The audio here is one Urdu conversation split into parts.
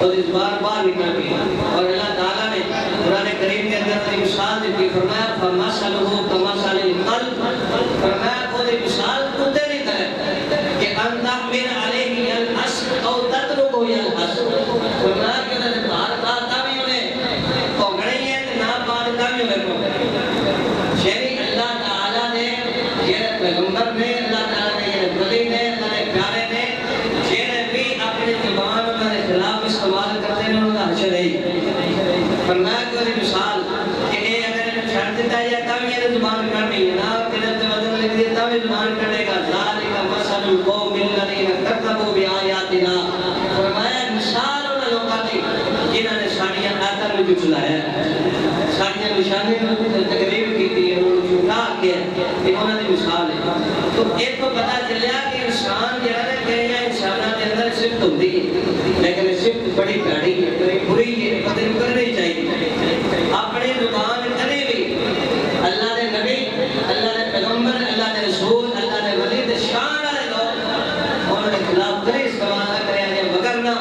بار بار نکل گئی اور اللہ تعالیٰ نے قرآن کریم کے اندر مثال دی فرمایا فَمَثَلُهُ كَمَثَلِ الْقَلْبِ فرمایا کوئی مثال کتے نہیں کرے کہ أَن تَحْمِلَ عَلَيْهِ يَلْحَسْ أَوْ تَتْرُكُهُ يَلْحَسْ فرمایا کہ انہیں بار بار تاوی انہیں پوگڑی ہے کہ نہ بار تاوی انہیں پوگڑی شہری اللہ تعالیٰ نے یہ پیغمبر نے اللہ تعالیٰ نے یہ ولی نے اللہ نے پیارے نے جنہیں بھی اپنی زبان کے خلاف استعمال کرتے ہیں انہوں نے حشر ہے فرمایا کوئی مثال کہ اے اگر انہیں چھڑ دیتا ہے یا تاوی انہیں زبان کرنی ہے نا قدرت وزن لکھ دیتا تاوی زبان کرنے کا ذَلِكَ مَثَلُ الْقَوْمِ الَّذِينَ كَذَّبُوا بِآيَاتِنَا فرمایا مثال انہیں لوگوں کی جنہوں نے ساڑیاں آیتاں میں جھٹلایا ساڑیاں نشانیاں میں تقریب کی تھی انہوں نے جھٹلا کیا یہ انہوں نے مثال ہے تو ایک کو پتا چلیا کہ انسان جہاں کہ انسانہ کے اندر صفت ہوتی ہے لیکن صفت بڑی پیڑی ہے بری ہے قدر کرنی چاہیے اپنی زبان کنے بھی اللہ نے نبی اللہ نے پیغمبر اللہ نے رسول اللہ نے ولی دے شان والے لوگ انہوں نے خلاف کرے استعمال نہ کرے مگر نہ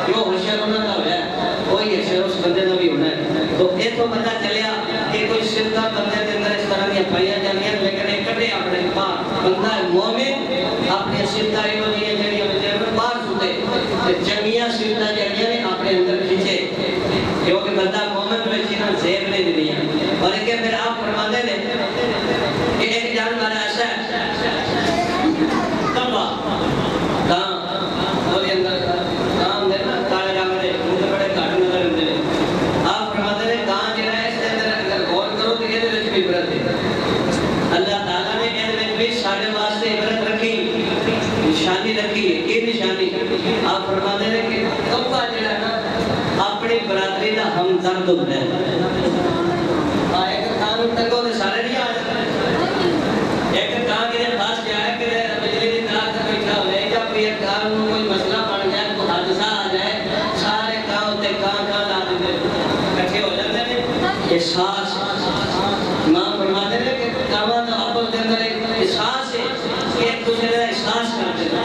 جو حشر انہوں کا ہوا ہے وہی حشر اس بندے کا بھی ہونا ہے تو ایک کو پتا چلیا کہ کوئی صفتہ بندے کے اندر اس طرح کی پائیا جانی ہیں لیکن ایک کٹے اپنے پاس بندہ مومن اپنی صفتہ ہی ہوئی ہے جنہی ہمیں باہر سوتے جنگیاں صفتہ جنگیاں نے اپنے اندر کھینچے کیونکہ بندہ مومن میں چیزیں زیب نہیں دنیا اور ایک پھر آپ فرماتے ہیں کہ ایک جانور ایسا ہے کبا کام وہ اندر کام دینا کالے رنگ دے مجھے بڑے گھاٹ نظر رہتے ہیں آپ فرماتے ہیں کام جو ہے اس کے اندر اگر غور کرو تو یہ دل بھی عبرت ہے اللہ تعالیٰ نے یہ بھی سارے واسطے عبرت رکھی نشانی رکھی ہے یہ نشانی آپ فرماتے ہیں کہ کبا جو ہے نا اپنی برادری کا ہمدرد ہوتا ہے ایک کان تکو تو سارے نہیں آ جاتے ایک کان کے پاس جائے کہ بجلی کی طرح سے بیٹھا ہو جائے جب یہ کان میں کوئی مسئلہ بن جائے کوئی حادثہ آ جائے سارے کان ہوتے کان لا دیتے کٹھے ہو جاتے ہیں احساس ماں فرماتے ہیں کہ کاما تو آپ کے اندر ایک احساس ہے کہ ایک دوسرے کا احساس کرتے ہیں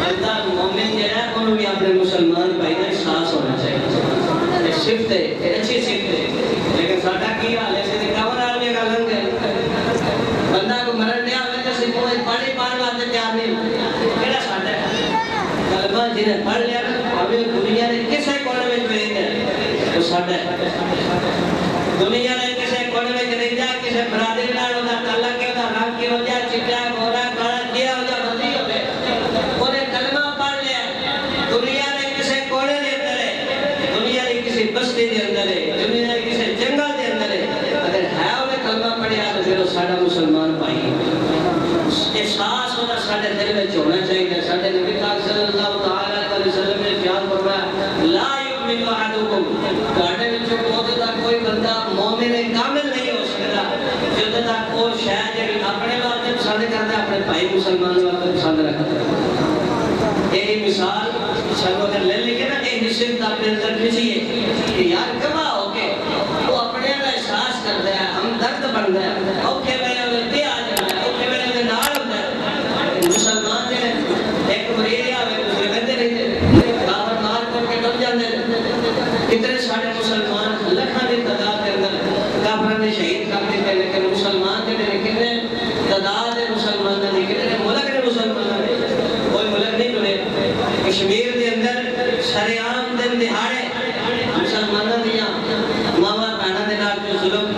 بندہ مومن جو ہے انہوں بھی اپنے مسلمان بھائی کا احساس ہونا چاہیے صفت ہے اچھی صفت ہے لیکن ساڈا کی حال ہے کہ کمر آدمی کا لنگ ہے بندہ کو مرن دیا ہوئے تو صرف وہ پانی پان واسطے تیار نہیں کہڑا ساڈا ہے کلمہ جنہیں پڑھ لیا ہمیں دنیا نے کسے کونے میں بھیج دیا وہ ساڈا ہے دنیا نے کسے کونے میں نہیں جا کسے برادری نال ہوتا تعلق کے ہوتا رنگ کی ہو جائے چٹا گورا کالا کیا ہو جائے مرضی ہو جائے انہیں کلمہ پڑھ لیا دنیا نے کسے کونے دے اندر ہے دنیا نے کسی بستی دے اندر ہے دنیا نے کسی جنگل دے اندر ہے اگر ہے انہیں کلمہ پڑھیا تو پھر وہ ساڈا مسلمان بھائی احساس ہونا ساڈے دل میں ہونا چاہیے ساڈے نبی پاک صلی اللہ تعالی علیہ وسلم نے بیان فرمایا لا یؤمن احدکم تواڈے وچوں بہت دا کوئی بندہ مومن کامل نہیں ہو سکتا جدوں تک وہ شے جڑی اپنے واسطے پسند کردا اپنے بھائی مسلمان واسطے پسند رکھدا یہی مثال سانو اگر لے لے کے نا یہ صفت اپنے اندر کھچیے کہ یار کما ہو کے وہ اپنے کا احساس کرتا ہے ہمدرد بنتا ہے اوکے ویلے میں آ جاتا ہے اوکے ویلے میں نال ہوتا ہے مسلمان نے ایک مریض آوے دوسرے بندے نہیں کافر مار کر کے ڈر جاندے کتنے سارے مسلمان لکھاں دی تعداد کے اندر کافر نے شہید کر دیتے لیکن مسلمان کے کتنے تعداد مسلمانوں کی کتنے ملک نے مسلمانوں نے کوئی ملک نہیں بنے کشمیر کے اندر سریعام دن دہاڑے مسلمانوں دیا ماما بہنوں کے نال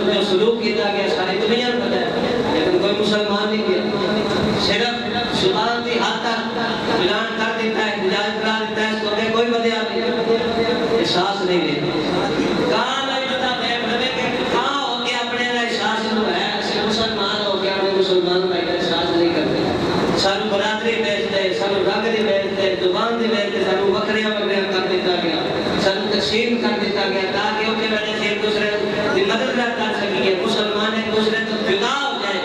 جو سلوک کیا گیا ساری دنیا میں پتہ ہے لیکن کوئی مسلمان نہیں کیا صرف زبان کی حد تک اعلان کر دیتا ہے اجازت کرا دیتا ہے اس کو کوئی بدیا نہیں احساس نہیں لیتا کہاں نہیں پتا کہاں ہو کے اپنے احساس ہے مسلمان ہو کے اپنے مسلمان بھائی کا احساس نہیں کرتے سانو برادری بیچتے سانو رنگ نہیں بیچتے زبان نہیں بیچتے سانو وکھریاں وکھریاں کر دیتا گیا سانو تقسیم کر دیتا گیا تاکہ ان کے وجہ سے ایک دوسرے کی مدد نہ کر سکیے مسلمان ایک دوسرے تو جدا ہو جائے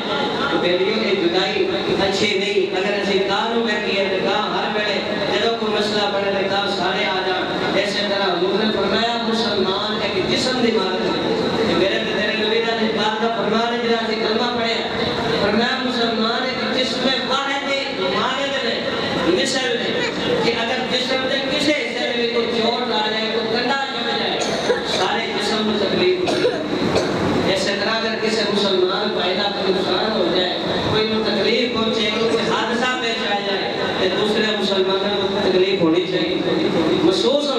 تو بیٹیوں کی جدائی اچھی نہیں اگر ایسی کاروں میں کیے تو کہاں ہر ویلے جب کوئی مسئلہ بڑھے لگتا سارے آ جان ایسے طرح حضور نے فرمایا مسلمان ایک جسم دی مانند ہے میرے تیرے نبی نے بات کا فرمایا جہاں سے کلمہ پڑھے فرمایا مسلمان ایک جسم واحد مانند ہے مثل ہے کہ اگر جسم کے کسی حصے میں کوئی چوٹ آ جائے افسوس